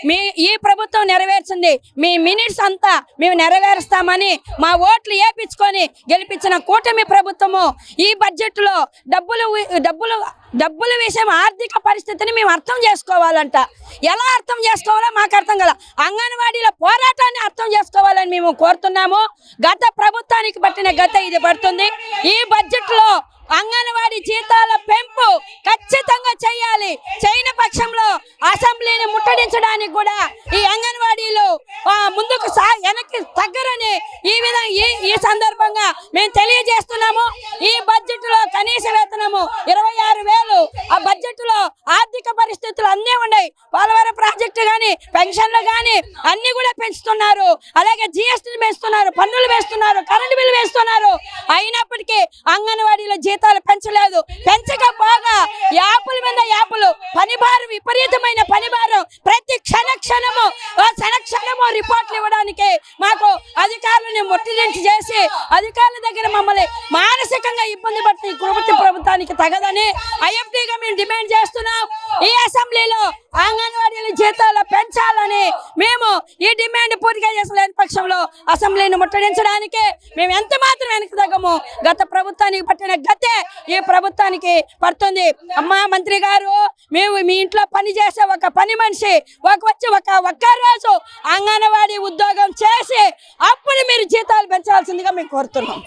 మీ ఈ ప్రభుత్వం నెరవేర్చింది మీ మినిట్స్ అంతా మేము నెరవేరుస్తామని మా ఓట్లు వేయించుకొని గెలిపించిన కూటమి ప్రభుత్వము ఈ బడ్జెట్లో డబ్బుల విషయం ఆర్థిక పరిస్థితిని మేము అర్థం చేసుకోవాలంట. ఎలా అర్థం చేసుకోవాలో మాకు అర్థం కదా. అంగన్వాడీల పోరాటాన్ని అర్థం చేసుకోవాలని మేము కోరుతున్నాము. గత ప్రభుత్వానికి పట్టిన గత ఇది పడుతుంది. ఈ బడ్జెట్లో అంగన్వాడీ జీతాల పెంపు ఖచ్చితంగా చేయాలి. చేయని పక్షంలో అసెంబ్లీని ముట్టడించడానికి కూడా ఈ అంగన్వాడీలు ముందుకు వెనక్కి తగ్గరని ఈ సందర్భంగా మేము తెలియజేస్తున్నాము. ఈ బడ్జెట్ లో కనీస వేతనము 26,000. ఆ బడ్జెట్ లో ఆర్థిక పరిస్థితులు అన్నీ ఉన్నాయి. పోలవరం ప్రాజెక్టు గాని పెన్షన్లు గాని అన్ని కూడా పెంచుతున్నారు. అలాగే జీఎస్టీ పెంచుతున్నారు, పన్నులు వేస్తున్నారు, కరెంటు బిల్లు వేస్తున్నారు. అయినప్పటికీ అంగన్వాడీల జీతాలు పెంచలేదు. పెంచకపోగా యాపుల మీద యాపులు, పనిభారం, విపరీతమైన పనిభారం. ప్రతి క్షణము రిపోర్ట్లు ఇవ్వడానికి మాకు అధికారులను ముట్టడించి చేసి అధికారుల దగ్గర మమ్మల్ని మానసికంగా ఇబ్బంది పడుతుంది. ఈ ప్రభుత్వానికి తగదని ఐఎఫ్టీగా మేము డిమాండ్ చేస్తున్నాం. ఈ అసెంబ్లీలో అంగన్వాడీల జీతాలు పెంచాలని మేము ఈ డిమాండ్ పూర్తిగా చేసలేని పక్షంలో అసెంబ్లీని ముట్టడించడానికి మేము ఎంత మాత్రం వెనక్కి తగ్గము. గత ప్రభుత్వానికి పట్టిన గతే ఈ ప్రభుత్వానికి పడుతుంది. అమ్మా మంత్రి గారు, మేము మీ ఇంట్లో పని చేసే ఒక పని మనిషి ఒక్క రోజు అంగన్వాడీ ఉద్యోగం చేసి అప్పుడు మీరు జీతాలు పెంచాల్సిందిగా మేము కోరుతున్నాం.